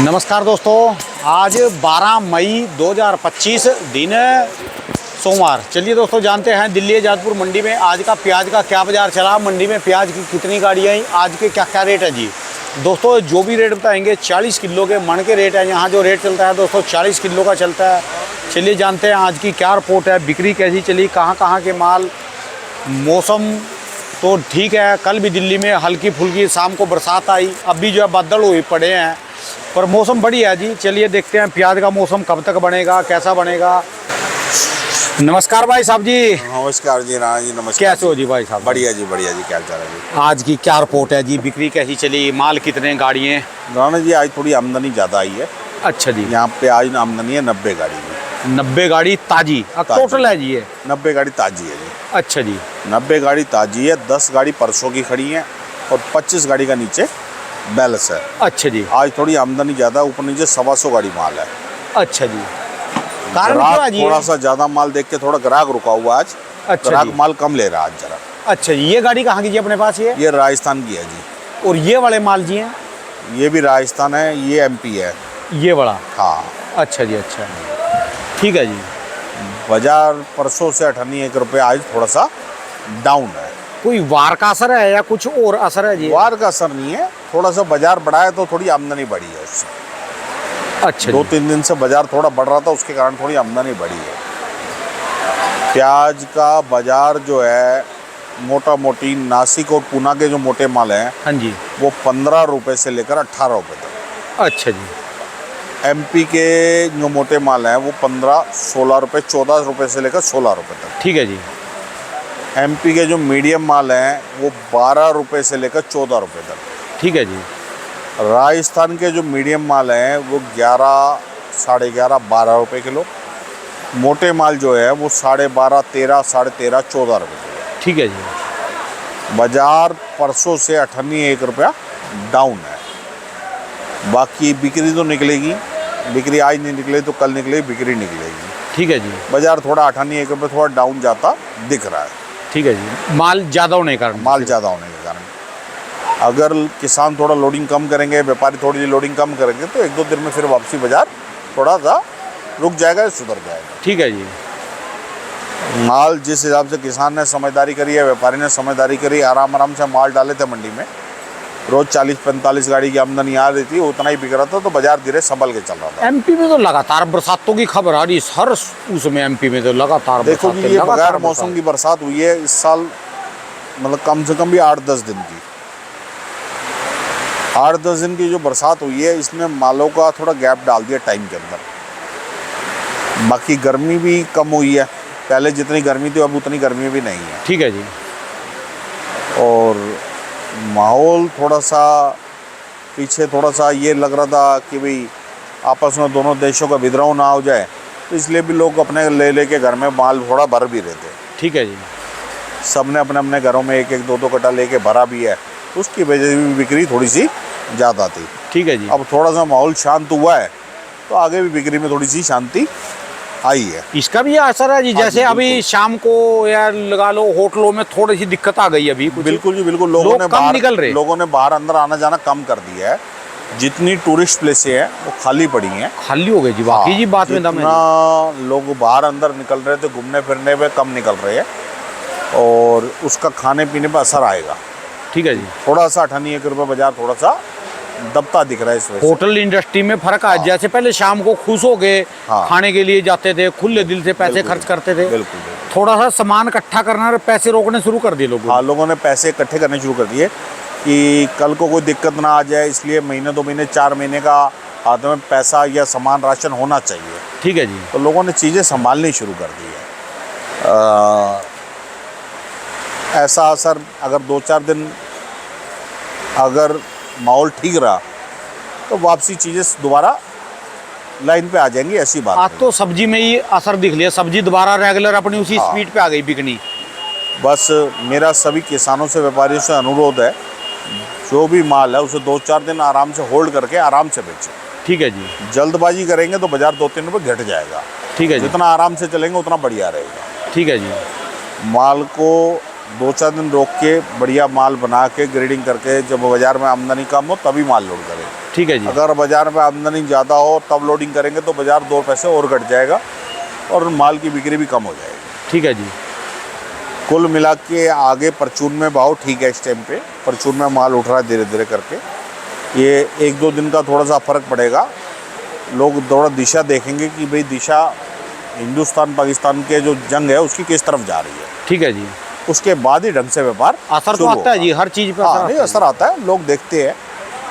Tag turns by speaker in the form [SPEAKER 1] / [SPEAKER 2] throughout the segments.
[SPEAKER 1] नमस्कार दोस्तों, आज 12 मई 2025 दिन सोमवार। चलिए दोस्तों, जानते हैं दिल्ली जाजपुर मंडी में आज का प्याज का क्या बाज़ार चला, मंडी में प्याज की कितनी गाड़ियाँ आई, आज के क्या क्या रेट है जी। दोस्तों जो भी रेट बताएंगे 40 किलो के मन के रेट है। यहाँ जो रेट चलता है दोस्तों 40 किलो का चलता है। चलिए जानते हैं आज की क्या रिपोर्ट है, बिक्री कैसी चली, कहाँ के माल। मौसम तो ठीक है, कल भी दिल्ली में हल्की फुल्की शाम को बरसात आई, अभी जो है बादल हुए पड़े हैं, पर मौसम बढ़िया है जी। चलिए देखते हैं प्याज का मौसम कब तक बनेगा, कैसा बनेगा। नमस्कार भाई साहब जी।
[SPEAKER 2] नमस्कार जी, राणा जी नमस्कार।
[SPEAKER 1] कैसे हो जी भाई साहब?
[SPEAKER 2] बढ़िया जी, बढ़िया जी। क्या चल रहा है जी?
[SPEAKER 1] आज की क्या रिपोर्ट है जी, बिक्री कैसी चली, माल कितने गाड़ियाँ?
[SPEAKER 2] राणा जी आज थोड़ी आमदनी ज़्यादा आई है।
[SPEAKER 1] अच्छा जी।
[SPEAKER 2] यहाँ पे आज आमदनी है 90 गाड़ी की।
[SPEAKER 1] 90 गाड़ी ताजी टोटल है जी ये?
[SPEAKER 2] 90 गाड़ी ताजी है जी।
[SPEAKER 1] अच्छा जी।
[SPEAKER 2] 90 गाड़ी ताजी है, 10 गाड़ी परसों की खड़ी है और 25 गाड़ी का नीचे बैलेंस है।
[SPEAKER 1] अच्छा जी।
[SPEAKER 2] आज थोड़ी आमदनी ज़्यादा, ऊपर नीचे 125 गाड़ी माल है।
[SPEAKER 1] अच्छा जी। कारण क्या है जी?
[SPEAKER 2] थोड़ा सा ज़्यादा माल देख के थोड़ा ग्राहक रुका हुआ आज।
[SPEAKER 1] अच्छा
[SPEAKER 2] ग्राहक
[SPEAKER 1] जी।
[SPEAKER 2] माल कम ले रहा है आज जरा।
[SPEAKER 1] अच्छा जी, ये गाड़ी कहाँ की जी अपने पास?
[SPEAKER 2] ये राजस्थान की है जी।
[SPEAKER 1] और ये वाले माल जी हैं?
[SPEAKER 2] ये भी राजस्थान है, ये MP है।
[SPEAKER 1] ये बड़ा?
[SPEAKER 2] हाँ।
[SPEAKER 1] अच्छा जी, अच्छा ठीक है जी।
[SPEAKER 2] बाजार परसों से 98 रुपये आज थोड़ा सा डाउन है।
[SPEAKER 1] कोई वार का असर है या कुछ और असर है जी?
[SPEAKER 2] वार का असर नहीं है, थोड़ा सा बाजार बढ़ा है तो थोड़ी आमदनी बढ़ी है उससे।
[SPEAKER 1] अच्छा।
[SPEAKER 2] 2-3 दिन से बाजार थोड़ा बढ़ रहा था, उसके कारण थोड़ी आमदनी बढ़ी है। प्याज का बाजार जो है मोटा मोटी नासिक और पूना के जो मोटे माल हैं,
[SPEAKER 1] हाँ जी,
[SPEAKER 2] वो 15 रुपये से लेकर 18 रुपये तक।
[SPEAKER 1] अच्छा जी।
[SPEAKER 2] MP के जो मोटे माल हैं वो 15-16 रुपये, 14 रुपये से लेकर 16 रुपये तक।
[SPEAKER 1] ठीक है जी।
[SPEAKER 2] MP के जो मीडियम माल हैं वो 12 रुपये से लेकर 14 रुपये तक।
[SPEAKER 1] ठीक है जी।
[SPEAKER 2] राजस्थान के जो मीडियम माल हैं वो 11, 11.5, 12 रुपये किलो। मोटे माल जो है वो 12.5, 13, 13.5, 14 रुपये किलो।
[SPEAKER 1] ठीक है जी।
[SPEAKER 2] बाजार परसों से 98 रुपया डाउन है। बाकी बिक्री तो निकलेगी, बिक्री आज नहीं निकले तो कल निकलेगी, बिक्री निकलेगी।
[SPEAKER 1] ठीक है जी।
[SPEAKER 2] बाजार थोड़ा 98 रुपये थोड़ा डाउन जाता दिख रहा है।
[SPEAKER 1] ठीक है जी। माल ज़्यादा होने के कारण?
[SPEAKER 2] माल ज़्यादा होने के कारण। अगर किसान थोड़ा लोडिंग कम करेंगे, व्यापारी थोड़ी सी लोडिंग कम करेंगे तो 1-2 दिन में फिर वापसी बाजार थोड़ा सा रुक जाएगा, सुधर जाएगा।
[SPEAKER 1] ठीक है जी।
[SPEAKER 2] माल जिस हिसाब से किसान ने समझदारी करी है, व्यापारी ने समझदारी करी, आराम से माल डाले थे मंडी में, रोज़ 40-45 गाड़ी की आमदनी आ रही थी, उतना ही बिक रहा था, तो बाजार धीरे संभल के चल रहा था।
[SPEAKER 1] MP में तो लगातार बरसातों की खबर आ रही है, हर उसमें MP में तो लगातार
[SPEAKER 2] देखो जी, ये बगैर मौसम की बरसात हुई है इस साल, मतलब कम से कम भी 8-10 दिन की। 8-10 दिन की जो बरसात हुई है, इसने मालों का थोड़ा गैप डाल दिया टाइम के अंदर। बाकी गर्मी भी कम हुई है, पहले जितनी गर्मी थी अब उतनी गर्मी भी नहीं है।
[SPEAKER 1] ठीक है जी।
[SPEAKER 2] और माहौल थोड़ा सा पीछे थोड़ा सा ये लग रहा था कि भाई आपस में दोनों देशों का विद्रोह ना हो जाए, तो इसलिए भी लोग अपने ले के घर में माल थोड़ा भर भी रहे थे।
[SPEAKER 1] ठीक है जी।
[SPEAKER 2] सब ने अपने अपने घरों में 1-1, 2-2 कट्टा लेके भरा भी है, तो उसकी वजह से भी बिक्री थोड़ी सी ज़्यादा थी।
[SPEAKER 1] ठीक है जी।
[SPEAKER 2] अब थोड़ा सा माहौल शांत हुआ है तो आगे भी बिक्री में थोड़ी सी शांति आई है।
[SPEAKER 1] इसका भी असर है जी, जैसे अभी शाम को या लगा लो होटलों में थोड़ी सी दिक्कत आ गई अभी कुछ।
[SPEAKER 2] बिल्कुल जी, बिल्कुल। लोगों ने बाहर अंदर आना जाना कम कर दिया है। जितनी टूरिस्ट प्लेसें हैं वो खाली पड़ी हैं,
[SPEAKER 1] खाली हो गई जी। बाकी जी बात में दम है
[SPEAKER 2] जितना लोग बाहर अंदर निकल रहे थे घूमने फिरने पे, कम निकल रहे हैं और उसका खाने पीने पर असर आएगा।
[SPEAKER 1] ठीक है जी।
[SPEAKER 2] थोड़ा सा 98 रुपये बाजार थोड़ा सा दबता दिख रहा है इस वजह से।
[SPEAKER 1] होटल इंडस्ट्री में फर्क है। जैसे पहले शाम को खुश हो गए खाने के लिए जाते थे, खुले दिल से पैसे खर्च करते थे।
[SPEAKER 2] बिल्कुल।
[SPEAKER 1] थोड़ा सा सामान इकट्ठा करना और पैसे रोकने शुरू कर दिए लोगों।
[SPEAKER 2] हाँ, लोगों ने पैसे इकट्ठे करने शुरू कर दिए कि कल को कोई दिक्कत ना आ जाए, इसलिए महीने 2 महीने 4 महीने का हाथ में पैसा या सामान राशन होना चाहिए।
[SPEAKER 1] ठीक है जी।
[SPEAKER 2] तो लोगों ने चीज़ें संभालनी शुरू कर दी है। ऐसा असर अगर 2-4 दिन अगर माहौल ठीक रहा तो वापसी चीज़ें दोबारा लाइन पे आ जाएंगी, ऐसी बात
[SPEAKER 1] आज
[SPEAKER 2] नहीं।
[SPEAKER 1] तो सब्जी में ही असर दिख लिया, सब्जी दोबारा रेगुलर अपनी उसी स्पीड पे आ गई बिकनी।
[SPEAKER 2] बस मेरा सभी किसानों से, व्यापारियों से अनुरोध है, जो भी माल है उसे 2-4 दिन आराम से होल्ड करके आराम से बेचें।
[SPEAKER 1] ठीक है जी।
[SPEAKER 2] जल्दबाजी करेंगे तो बाजार 2-3 रुपये घट जाएगा।
[SPEAKER 1] ठीक है जी।
[SPEAKER 2] जितना आराम से चलेंगे उतना बढ़िया रहेगा।
[SPEAKER 1] ठीक है जी।
[SPEAKER 2] माल को 2-4 दिन रोक के बढ़िया माल बना के ग्रेडिंग करके, जब बाज़ार में आमदनी कम हो तभी माल लोड करें।
[SPEAKER 1] ठीक है जी।
[SPEAKER 2] अगर बाजार में आमदनी ज़्यादा हो तब लोडिंग करेंगे तो बाजार 2 पैसे और घट जाएगा और माल की बिक्री भी कम हो जाएगी।
[SPEAKER 1] ठीक है जी।
[SPEAKER 2] कुल मिला के आगे परचून में भाव ठीक है इस टाइम पे, परचून में माल उठ रहा है धीरे धीरे करके। ये 1-2 दिन का थोड़ा सा फ़र्क पड़ेगा, लोग थोड़ा दिशा देखेंगे कि भाई दिशा हिंदुस्तान पाकिस्तान के जो जंग है उसकी किस तरफ जा रही है।
[SPEAKER 1] ठीक है जी।
[SPEAKER 2] उसके बाद ही ढंग से व्यापार
[SPEAKER 1] असर तो
[SPEAKER 2] शुरू
[SPEAKER 1] आता है
[SPEAKER 2] होगा।
[SPEAKER 1] जी, हर चीज़ पे
[SPEAKER 2] हाँ नहीं असर आता है, लोग देखते हैं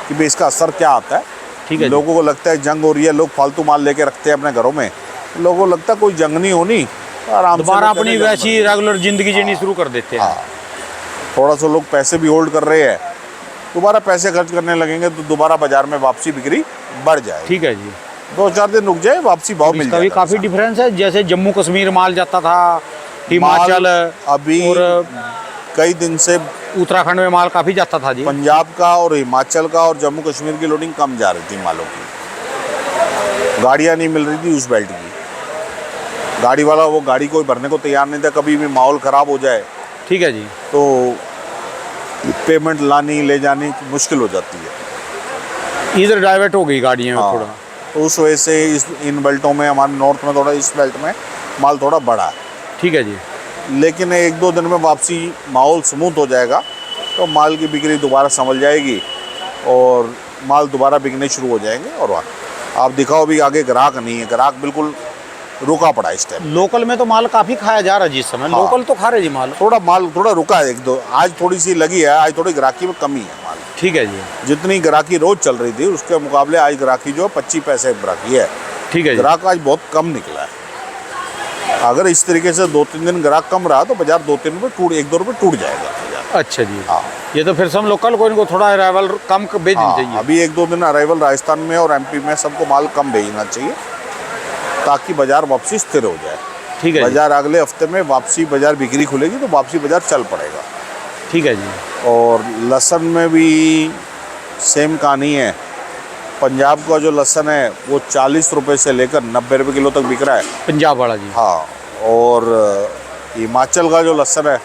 [SPEAKER 2] कि भाई इसका असर क्या आता है।
[SPEAKER 1] ठीक है जी।
[SPEAKER 2] लोगों को लगता है जंग हो रही है, लोग फालतू माल लेके रखते हैं अपने घरों में, लोगों को लगता है कोई जंग नहीं होनी, आराम से
[SPEAKER 1] दोबारा
[SPEAKER 2] लोग कहते
[SPEAKER 1] अपनी
[SPEAKER 2] हैं जंग
[SPEAKER 1] वैसी
[SPEAKER 2] बंद।
[SPEAKER 1] रेगुलर जिंदगी जीनी शुरू कर देते हैं।
[SPEAKER 2] हाँ थोड़ा सा लोग पैसे भी होल्ड कर रहे हैं, दोबारा पैसे खर्च करने लगेंगे तो दोबारा बाजार में वापसी बिक्री बढ़ जाएगी।
[SPEAKER 1] ठीक है जी।
[SPEAKER 2] 2-4 दिन रुक जाए वापसी भाव मिल
[SPEAKER 1] इसका भी
[SPEAKER 2] जाएगा।
[SPEAKER 1] काफ़ी डिफरेंस है, जैसे जम्मू कश्मीर माल जाता था, हिमाचल
[SPEAKER 2] अभी
[SPEAKER 1] और
[SPEAKER 2] कई दिन से
[SPEAKER 1] उत्तराखंड में माल काफ़ी जाता था जी।
[SPEAKER 2] पंजाब का और हिमाचल का और जम्मू कश्मीर की लोडिंग कम जा रही थी मालों की, गाड़ियाँ नहीं मिल रही थी उस बेल्ट की, गाड़ी वाला वो गाड़ी कोई भरने को तैयार नहीं था, कभी भी माहौल ख़राब हो जाए
[SPEAKER 1] ठीक है जी।
[SPEAKER 2] तो पेमेंट लानी ले जानी मुश्किल हो जाती है।
[SPEAKER 1] इधर डाइवर्ट हो गई गाड़ियाँ में
[SPEAKER 2] हाँ,
[SPEAKER 1] थोड़ा।
[SPEAKER 2] तो उस वजह से इन बेल्टों में हमारे नॉर्थ में थोड़ा, इस बेल्ट में माल थोड़ा बढ़ा है।
[SPEAKER 1] ठीक है जी।
[SPEAKER 2] लेकिन 1-2 दिन में वापसी माहौल स्मूथ हो जाएगा तो माल की बिक्री दोबारा संभल जाएगी और माल दोबारा बिकने शुरू हो जाएंगे। और आप दिखाओ भी आगे ग्राहक नहीं है, ग्राहक बिल्कुल रुका पड़ा इस टाइम।
[SPEAKER 1] लोकल में तो माल काफ़ी खाया जा रहा है जिस समय।
[SPEAKER 2] हाँ।
[SPEAKER 1] लोकल तो खा रहे जी माल।
[SPEAKER 2] माल थोड़ा रुका है 1-2, आज थोड़ी सी लगी है, आज थोड़ी ग्राहकी में कमी है माल।
[SPEAKER 1] ठीक है जी।
[SPEAKER 2] जितनी ग्राहकी रोज चल रही थी उसके मुकाबले आज ग्राहकी जो 25 पैसे ग्राहकी है।
[SPEAKER 1] ठीक है जी।
[SPEAKER 2] ग्राहक आज बहुत कम निकला है। अगर इस तरीके से 2-3 दिन ग्राहक कम रहा तो बाजार 2-3 रुपये टूट, 1-2 रुपये टूट जाएगा बाजार।
[SPEAKER 1] अच्छा जी।
[SPEAKER 2] हाँ
[SPEAKER 1] ये तो फिर सब लोकल को इनको थोड़ा अराइवल कम भेजना
[SPEAKER 2] हाँ,
[SPEAKER 1] चाहिए।
[SPEAKER 2] अभी 1-2 दिन अराइवल राजस्थान में और एमपी में सबको माल कम भेजना चाहिए ताकि बाजार वापसी स्थिर हो जाए।
[SPEAKER 1] ठीक है जी।
[SPEAKER 2] बाजार अगले हफ्ते में वापसी बाजार बिक्री खुलेगी तो वापसी बाजार चल पड़ेगा।
[SPEAKER 1] ठीक है जी।
[SPEAKER 2] और लहसुन में भी सेम कहानी है। पंजाब का जो लहसुन है वो 40 रुपये से लेकर 90 रुपये किलो तक बिक रहा है।
[SPEAKER 1] पंजाब वाला जी।
[SPEAKER 2] हाँ, और हिमाचल का जो लहसुन है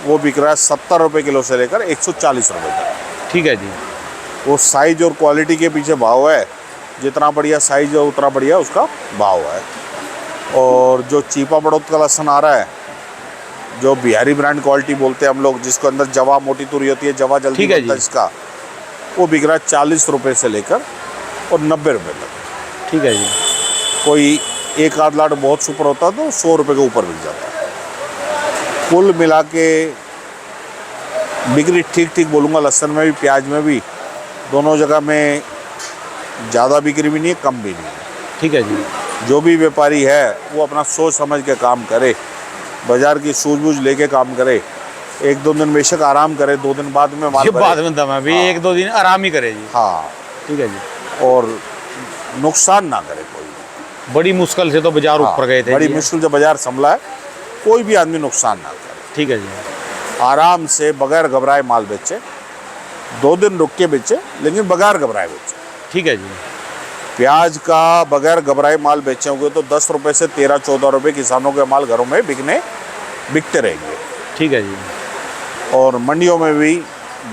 [SPEAKER 2] वो बिक रहा है 70 रुपये किलो से लेकर 140 रुपये तक।
[SPEAKER 1] ठीक है जी।
[SPEAKER 2] वो साइज और क्वालिटी के पीछे भाव है, जितना बढ़िया साइज है उतना बढ़िया उसका भाव है। और जो चीपा बड़ौद का लहसुन आ रहा है, जो बिहारी ब्रांड क्वालिटी बोलते हैं हम लोग, जिसको अंदर जवा मोटी तुरी होती है, जवा जल्दी
[SPEAKER 1] ठीक है
[SPEAKER 2] बनता है
[SPEAKER 1] जी।
[SPEAKER 2] जिसका, वो बिक रहा है 40 रुपये से लेकर और 90 रुपये तक।
[SPEAKER 1] ठीक है जी।
[SPEAKER 2] कोई एक आध लाट बहुत सुपर होता है तो 100 रुपये के ऊपर बिक जाता है। कुल मिला के बिक्री ठीक ठीक बोलूँगा, लहसुन में भी प्याज में भी, दोनों जगह में ज़्यादा बिक्री भी नहीं है, कम भी नहीं है।
[SPEAKER 1] ठीक है जी।
[SPEAKER 2] जो भी व्यापारी है वो अपना सोच समझ के काम करे, बाजार की सूझबूझ लेके काम करे। 1-2 दिन बेशक आराम करे, 2 दिन बाद में माल
[SPEAKER 1] ये
[SPEAKER 2] भरे।
[SPEAKER 1] बाद में दम है भी।
[SPEAKER 2] हाँ।
[SPEAKER 1] 1-2 दिन आराम ही करे जी।
[SPEAKER 2] हाँ,
[SPEAKER 1] ठीक है जी।
[SPEAKER 2] और नुकसान ना करे कोई।
[SPEAKER 1] बड़ी मुश्किल से तो बाजार
[SPEAKER 2] हाँ,
[SPEAKER 1] ऊपर गए थे
[SPEAKER 2] बड़ी
[SPEAKER 1] जी।
[SPEAKER 2] मुश्किल से बाजार संभला है, कोई भी आदमी नुकसान ना करे,
[SPEAKER 1] ठीक है जी।
[SPEAKER 2] आराम से बगैर घबराए माल बेचे, 2 दिन रुक के बेचे लेकिन बगैर घबराए बेचे।
[SPEAKER 1] ठीक है जी।
[SPEAKER 2] प्याज का बगैर घबराए माल बेचोगे तो 10 रुपये से 13-14 रुपये किसानों के माल घरों में बिकते रहेंगे।
[SPEAKER 1] ठीक है जी।
[SPEAKER 2] और मंडियों में भी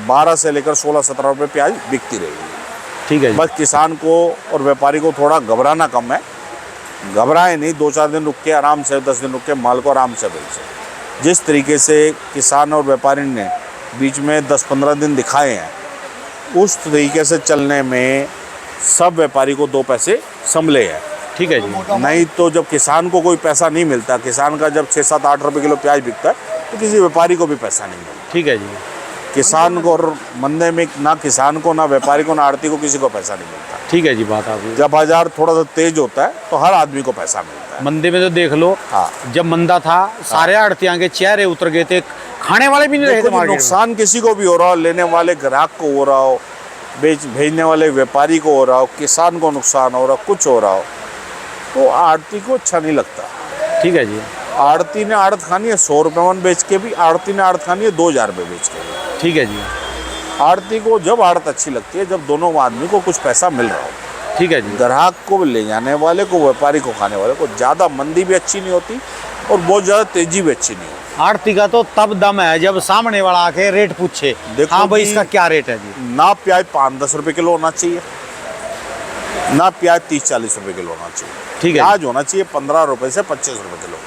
[SPEAKER 2] 12 से लेकर 16-17 रुपये प्याज बिकती रहेगी।
[SPEAKER 1] ठीक है जी।
[SPEAKER 2] बस किसान को और व्यापारी को थोड़ा घबराना कम है, घबराए नहीं, 2-4 दिन रुक के आराम से, 10 दिन रुक के माल को आराम से बेचे। जिस तरीके से किसान और व्यापारी ने बीच में 10-15 दिन दिखाए हैं, उस तरीके से चलने में सब व्यापारी को 2 पैसे संभले हैं।
[SPEAKER 1] ठीक है जी।
[SPEAKER 2] नहीं तो जब किसान को कोई पैसा नहीं मिलता, किसान का जब 6-7-8 रुपये किलो प्याज बिकता है तो किसी व्यापारी को भी पैसा नहीं मिलता।
[SPEAKER 1] ठीक है जी।
[SPEAKER 2] किसान को और मंदे में ना किसान को, ना व्यापारी को, ना आड़ती को, किसी को पैसा नहीं मिलता।
[SPEAKER 1] ठीक है जी। बात आपकी।
[SPEAKER 2] जब बाजार थोड़ा सा तेज होता है तो हर आदमी को पैसा मिलता है।
[SPEAKER 1] मंदे में तो देख लो,
[SPEAKER 2] हाँ,
[SPEAKER 1] जब मंदा था सारे आड़तियां के चेहरे उतर गए थे, खाने वाले भी नहीं रहे थे
[SPEAKER 2] देखो जी,
[SPEAKER 1] मार्केट में।
[SPEAKER 2] नुकसान किसी को भी हो रहा हो, लेने वाले ग्राहक को हो रहा हो, भेजने वाले व्यापारी को हो रहा हो, किसान को नुकसान हो रहा हो, कुछ हो रहा हो, तो आड़ती को अच्छा नहीं लगता।
[SPEAKER 1] ठीक है जी।
[SPEAKER 2] आड़ती ने आड़त खानी है 100 रुपये मन बेच के भी, आड़ती ने आड़त खानी है 2000 रुपये बेच के भी।
[SPEAKER 1] ठीक है जी।
[SPEAKER 2] आड़ती को जब आड़त अच्छी लगती है जब दोनों आदमी को कुछ पैसा मिल रहा हो।
[SPEAKER 1] ठीक है जी।
[SPEAKER 2] ग्राहक को ले जाने वाले को, व्यापारी को खाने वाले को, ज़्यादा मंदी भी अच्छी नहीं होती और बहुत ज़्यादा तेजी भी अच्छी नहीं होती।
[SPEAKER 1] आड़ती का तो तब दम है जब सामने वाला आके रेट पूछे,
[SPEAKER 2] देखो
[SPEAKER 1] हाँ भाई
[SPEAKER 2] जी,
[SPEAKER 1] इसका क्या रेट है जी।
[SPEAKER 2] ना प्याज 5-10 रुपये किलो होना चाहिए, ना प्याज 30-40 रुपए किलो होना चाहिए।
[SPEAKER 1] ठीक है।
[SPEAKER 2] प्याज होना चाहिए 15 रुपए से 25 रुपए किलो,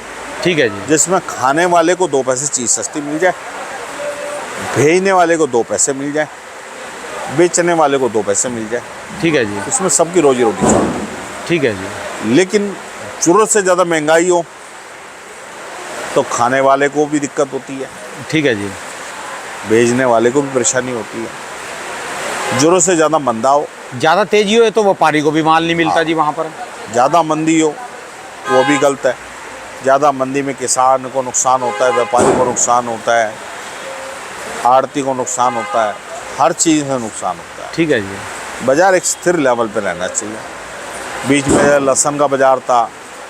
[SPEAKER 1] ठीक है जी।
[SPEAKER 2] जिसमें खाने वाले को 2 पैसे चीज़ सस्ती मिल जाए, भेजने वाले को 2 पैसे मिल जाए, बेचने वाले को 2 पैसे मिल जाए,
[SPEAKER 1] ठीक है जी।
[SPEAKER 2] इसमें सबकी रोजी रोटी चलती है।
[SPEAKER 1] ठीक है जी।
[SPEAKER 2] लेकिन ज़रूरत से ज़्यादा महंगाई हो तो खाने वाले को भी दिक्कत होती है,
[SPEAKER 1] ठीक है जी।
[SPEAKER 2] भेजने वाले को भी परेशानी होती है। ज़रूरत से ज़्यादा मंदा हो,
[SPEAKER 1] ज़्यादा तेजी हो तो व्यापारी को भी माल नहीं मिलता जी वहाँ पर।
[SPEAKER 2] ज़्यादा मंदी हो वो भी गलत है। ज़्यादा मंदी में किसान को नुकसान होता है, व्यापारी को नुकसान होता है, आड़ती को नुकसान होता है, हर चीज़ में नुकसान होता है।
[SPEAKER 1] ठीक है जी।
[SPEAKER 2] बाज़ार एक स्थिर लेवल पे रहना चाहिए। बीच में लहसुन का बाज़ार था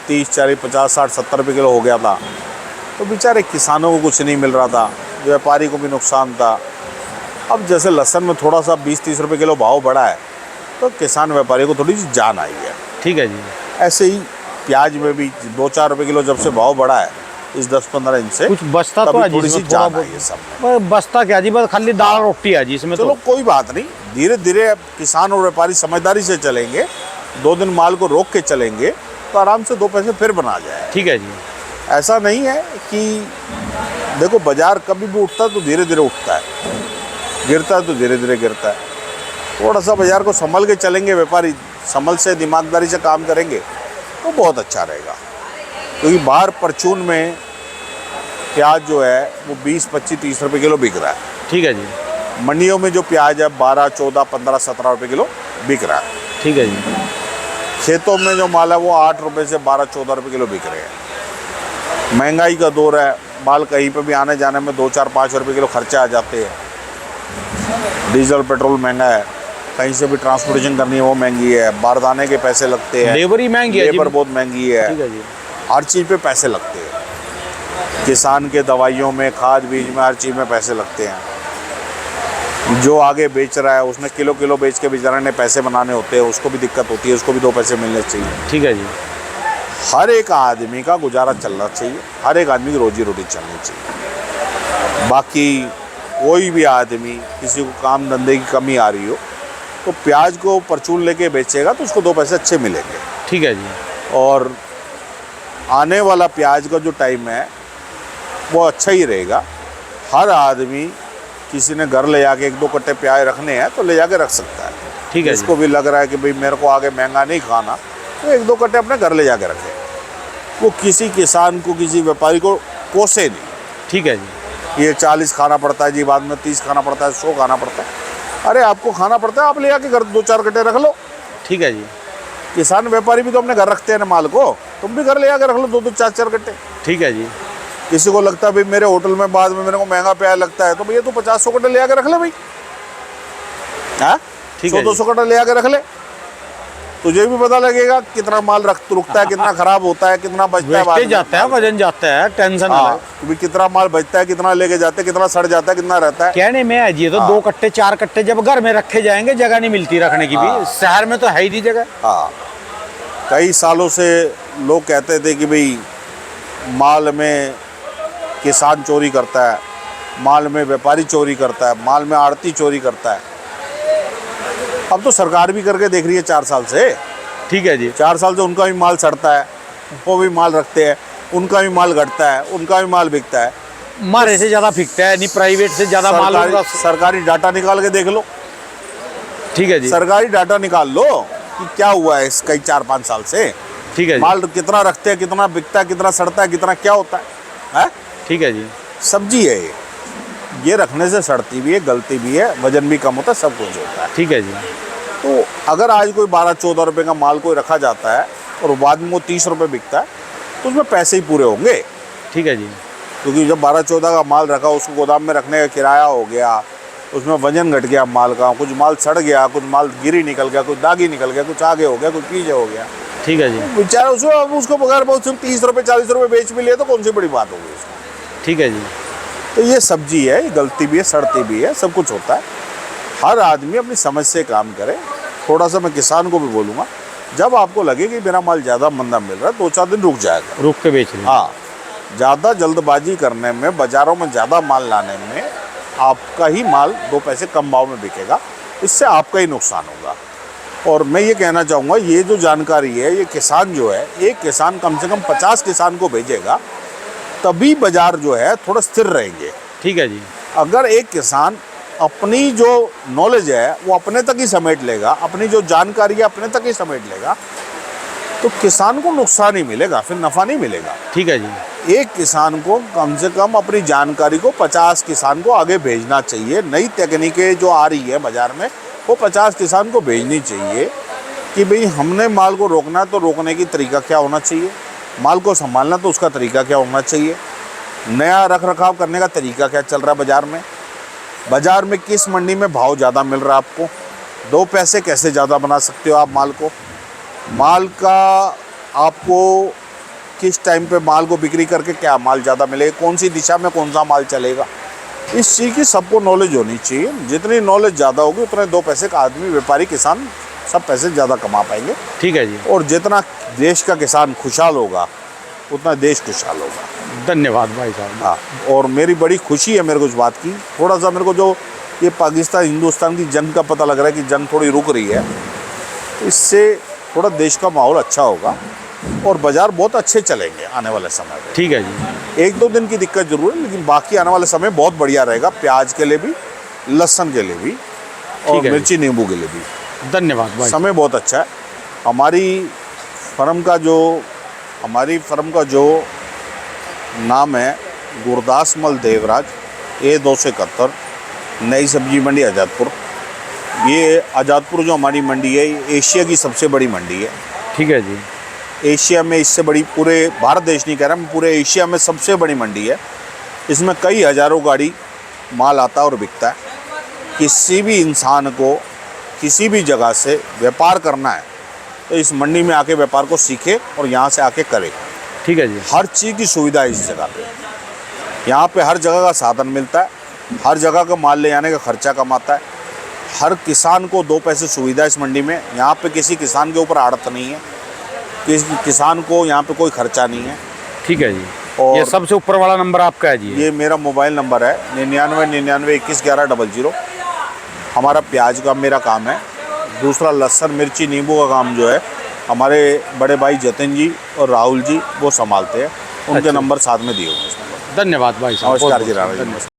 [SPEAKER 2] 30, 40, 50, 60, 70 रुपये किलो हो गया था, तो बेचारे किसानों को कुछ नहीं मिल रहा था, व्यापारी को भी नुकसान था। अब जैसे लहसुन में थोड़ा सा 20-30 रुपये किलो भाव बढ़ा है तो किसान व्यापारी को थोड़ी सी जान आई है।
[SPEAKER 1] ठीक है जी।
[SPEAKER 2] ऐसे ही प्याज में भी 2-4 रुपये किलो जब से भाव बढ़ा है इस 10-15 दिन से,
[SPEAKER 1] कुछ बचता तो
[SPEAKER 2] तभी
[SPEAKER 1] है
[SPEAKER 2] थोड़ी सी
[SPEAKER 1] जिसमें थोड़ा
[SPEAKER 2] जान आई है सब में।
[SPEAKER 1] बहुत बचता क्या जी, बस खाली दाल रोटी है जी इसमें।
[SPEAKER 2] चलो
[SPEAKER 1] तो
[SPEAKER 2] कोई बात नहीं, धीरे धीरे अब किसान और व्यापारी समझदारी से चलेंगे, 2 दिन माल को रोक के चलेंगे तो आराम से 2 पैसे फिर बना जाए।
[SPEAKER 1] ठीक है जी।
[SPEAKER 2] ऐसा नहीं है कि देखो बाजार कभी भी उठता है तो धीरे धीरे उठता है, गिरता है तो धीरे धीरे गिरता है। थोड़ा सा बाजार को संभल के चलेंगे, व्यापारी संभल से दिमागदारी से काम करेंगे तो बहुत अच्छा रहेगा। क्योंकि बाहर परचून में प्याज जो है वो 20, 25, 30 रुपये किलो बिक रहा है।
[SPEAKER 1] ठीक है जी।
[SPEAKER 2] मंडियों में जो प्याज है 12, 14, 15, 17 रुपये किलो बिक रहा है।
[SPEAKER 1] ठीक है जी।
[SPEAKER 2] खेतों में जो माल है वो 8 रुपये से 12, 14 रुपये किलो बिक रहे हैं। महंगाई का दौर है, माल कहीं पे भी आने जाने में 2, 4, 5 रुपये किलो खर्चा आ जाते हैं। डीजल पेट्रोल महंगा है, कहीं से भी ट्रांसपोर्टेशन करनी है वो महंगी है, बारदाने के पैसे लगते हैं,
[SPEAKER 1] लेबर ही महंगी है जी।
[SPEAKER 2] लेबर बहुत महंगी है,
[SPEAKER 1] ठीक है जी।
[SPEAKER 2] हर चीज़ पे पैसे लगते हैं। किसान के दवाइयों में, खाद बीज में, हर चीज़ में पैसे लगते हैं। जो आगे बेच रहा है उसने किलो किलो बेच के बेचारे ने पैसे बनाने होते हैं, उसको भी दिक्कत होती है, उसको भी 2 पैसे मिलने चाहिए।
[SPEAKER 1] ठीक है जी।
[SPEAKER 2] हर एक आदमी का गुजारा चलना चाहिए, हर एक आदमी की रोजी रोटी चलनी चाहिए। बाकी कोई भी आदमी किसी को काम धंधे की कमी आ रही हो तो प्याज को परचून लेके बेचेगा तो उसको 2 पैसे अच्छे मिलेंगे।
[SPEAKER 1] ठीक है जी।
[SPEAKER 2] और आने वाला प्याज का जो टाइम है वो अच्छा ही रहेगा। हर आदमी किसी ने घर ले जाके 1-2 कट्टे प्याज रखने हैं तो ले जाके रख सकता है।
[SPEAKER 1] ठीक है जी।
[SPEAKER 2] जिसको भी लग रहा है कि भाई मेरे को आगे महंगा नहीं खाना तो 1-2 कट्टे अपने घर ले जाके रखे। वो किसी किसान को, किसी व्यापारी को कोसे नहीं।
[SPEAKER 1] ठीक है जी।
[SPEAKER 2] ये 40 खाना पड़ता है जी, बाद में 30 खाना पड़ता है, 100 खाना पड़ता है। अरे आपको खाना पड़ता है, आप ले आके घर 2-4 कट्टे रख लो।
[SPEAKER 1] ठीक है जी।
[SPEAKER 2] किसान व्यापारी भी तो अपने घर रखते हैं ना माल को, तुम भी घर ले आके रख लो 2-2, 4-4 कट्टे।
[SPEAKER 1] ठीक है जी।
[SPEAKER 2] किसी को लगता है भाई मेरे होटल में बाद में मेरे को महंगा प्याज लगता है तो भैया तू 50-100 कट्टे ले आके रख ले भाई। हाँ,
[SPEAKER 1] ठीक है
[SPEAKER 2] 100-200 कट्टे ले आके रख ले, तुझे भी पता लगेगा कितना माल रुकता है, कितना खराब होता है, कितना बचता है, बाद
[SPEAKER 1] वेस्टेज
[SPEAKER 2] में।
[SPEAKER 1] जाता है, वजन जाता है, टेंशन
[SPEAKER 2] हाँ,
[SPEAKER 1] है।
[SPEAKER 2] कि भाई कितना माल बचता है, कितना लेके जाते हैं, कितना सड़ जाता है, कितना रहता है।
[SPEAKER 1] कहने में है जी, ये तो
[SPEAKER 2] हाँ।
[SPEAKER 1] 2 कट्टे 4 कट्टे जब घर में रखे जाएंगे जगह नहीं मिलती रखने की भी।
[SPEAKER 2] हाँ।
[SPEAKER 1] शहर में तो है ही नहीं जगह।
[SPEAKER 2] हाँ, कई सालों से लोग कहते थे कि भाई माल में किसान चोरी करता है, माल में व्यापारी चोरी करता है, माल में आड़ती चोरी करता है। अब तो सरकार भी करके देख रही है 4 साल से।
[SPEAKER 1] ठीक है जी।
[SPEAKER 2] 4 साल से उनका भी माल सड़ता है, वो भी माल रखते हैं, उनका भी माल घटता है, उनका भी माल बिकता है।
[SPEAKER 1] मारे से ज्यादा फिकता है, नहीं प्राइवेट से ज्यादा माल होगा।
[SPEAKER 2] सरकारी डाटा निकाल के देख लो,
[SPEAKER 1] ठीक है जी।
[SPEAKER 2] सरकारी डाटा निकाल लो कि क्या हुआ है इस कई 4-5 साल से।
[SPEAKER 1] ठीक है जी।
[SPEAKER 2] माल कितना रखते हैं, कितना बिकता है, कितना सड़ता है, कितना क्या होता है?
[SPEAKER 1] ठीक है जी।
[SPEAKER 2] सब्जी है ये रखने से सड़ती भी है, गलती भी है, वजन भी कम होता है, सब कुछ होता है।
[SPEAKER 1] ठीक है जी।
[SPEAKER 2] तो अगर आज कोई 12-14 रुपये का माल कोई रखा जाता है और बाद में वो 30 रुपये बिकता है तो उसमें पैसे ही पूरे होंगे।
[SPEAKER 1] ठीक है जी।
[SPEAKER 2] क्योंकि जब 12-14 का माल रखा, उसको गोदाम में रखने का किराया हो गया, उसमें वजन घट गया माल का, कुछ माल सड़ गया, कुछ माल गिरी निकल गया, कुछ दागी निकल गया, कुछ आगे हो गया, कुछ पीछे हो गया।
[SPEAKER 1] ठीक है जी।
[SPEAKER 2] बेचारा उसको बगैर बहुत सिर्फ 30 रुपये 40 रुपये बेच भी लिए तो कौन सी बड़ी बात होगी उसको।
[SPEAKER 1] ठीक है जी।
[SPEAKER 2] तो ये सब्जी है, ये गलती भी है, सड़ती भी है, सब कुछ होता है। हर आदमी अपनी समझ से काम करे। थोड़ा सा मैं किसान को भी बोलूँगा, जब आपको लगे कि मेरा माल ज़्यादा मंदा मिल रहा है 2-4 दिन रुक जाएगा,
[SPEAKER 1] रुक के बेच रहे।
[SPEAKER 2] हाँ। ज़्यादा जल्दबाजी करने में, बाज़ारों में ज़्यादा माल लाने में आपका ही माल 2 पैसे कम भाव में बिकेगा, इससे आपका ही नुकसान होगा। और मैं ये कहना चाहूँगा, ये जो जानकारी है, ये किसान जो है, एक किसान कम से कम 50 किसान को भेजेगा, तभी बाज़ार जो है थोड़ा स्थिर रहेंगे।
[SPEAKER 1] ठीक है जी।
[SPEAKER 2] अगर एक किसान अपनी जो नॉलेज है वो अपने तक ही समेट लेगा, अपनी जो जानकारी है अपने तक ही समेट लेगा, तो किसान को नुकसान ही मिलेगा, फिर नफ़ा नहीं मिलेगा।
[SPEAKER 1] ठीक है जी।
[SPEAKER 2] एक किसान को कम से कम अपनी जानकारी को 50 किसान को आगे भेजना चाहिए। नई तकनीकें जो आ रही है बाज़ार में, वो 50 किसान को भेजनी चाहिए कि भाई हमने माल को रोकना है तो रोकने की तरीका क्या होना चाहिए, माल को संभालना तो उसका तरीका क्या होना चाहिए, नया रख रखाव करने का तरीका क्या चल रहा है बाज़ार में, बाज़ार में किस मंडी में भाव ज़्यादा मिल रहा है आपको, 2 पैसे कैसे ज़्यादा बना सकते हो आप माल को, माल का आपको किस टाइम पे माल को बिक्री करके क्या माल ज़्यादा मिलेगा, कौन सी दिशा में कौन सा माल चलेगा, इस चीज़ की सबको नॉलेज होनी चाहिए। जितनी नॉलेज ज़्यादा होगी उतने 2 पैसे का आदमी, व्यापारी, किसान सब पैसे ज़्यादा कमा पाएंगे।
[SPEAKER 1] ठीक है जी।
[SPEAKER 2] और जितना देश का किसान खुशहाल होगा उतना देश खुशहाल होगा।
[SPEAKER 1] धन्यवाद भाई साहब।
[SPEAKER 2] हाँ, और मेरी बड़ी खुशी है मेरे को इस बात की, थोड़ा सा मेरे को जो ये पाकिस्तान हिंदुस्तान की जंग का पता लग रहा है कि जंग थोड़ी रुक रही है, इससे थोड़ा देश का माहौल अच्छा होगा और बाज़ार बहुत अच्छे चलेंगे आने वाले समय में।
[SPEAKER 1] ठीक है जी।
[SPEAKER 2] 1-2 दिन की दिक्कत जरूर है, लेकिन बाकी आने वाले समय बहुत बढ़िया रहेगा, प्याज के लिए भी, लहसुन के लिए भी और
[SPEAKER 1] है।
[SPEAKER 2] मिर्ची नींबू के लिए भी
[SPEAKER 1] धन्यवाद भाई।
[SPEAKER 2] समय बहुत अच्छा है। हमारी फर्म का जो नाम है गुरदास मल देवराज, A271, नई सब्जी मंडी आज़ादपुर। ये आज़ादपुर जो हमारी मंडी है, ये एशिया की सबसे बड़ी मंडी है।
[SPEAKER 1] ठीक है जी।
[SPEAKER 2] एशिया में इससे बड़ी, पूरे भारत देश नहीं कह रहा मैं, पूरे एशिया में सबसे बड़ी मंडी है। इसमें कई हज़ारों गाड़ी माल आता है और बिकता है। किसी भी इंसान को किसी भी जगह से व्यापार करना है तो इस मंडी में आके व्यापार को सीखे और यहाँ से आके करे।
[SPEAKER 1] ठीक है जी।
[SPEAKER 2] हर चीज़ की सुविधा है इस जगह पे। यहाँ पे हर जगह का साधन मिलता है, हर जगह का माल ले जाने का खर्चा कमाता है। हर किसान को 2 पैसे सुविधा इस मंडी में। यहाँ पे किसी किसान के ऊपर आड़त नहीं है, किसी किसान को यहाँ पे कोई खर्चा नहीं है।
[SPEAKER 1] ठीक है जी।
[SPEAKER 2] और
[SPEAKER 1] ये सबसे ऊपर वाला नंबर आपका है जी?
[SPEAKER 2] ये मेरा मोबाइल नंबर है 9999211100। हमारा प्याज का मेरा काम है। दूसरा लहसुन मिर्ची नींबू का काम जो है हमारे बड़े भाई जतिन जी और राहुल जी वो संभालते हैं। उनके
[SPEAKER 1] अच्छा।
[SPEAKER 2] नंबर साथ में दिए हुए हैं।
[SPEAKER 1] धन्यवाद भाई साहब।
[SPEAKER 2] नमस्कार
[SPEAKER 1] बहुत-बहुत
[SPEAKER 2] जी राणा जी।
[SPEAKER 1] धन्यवाद।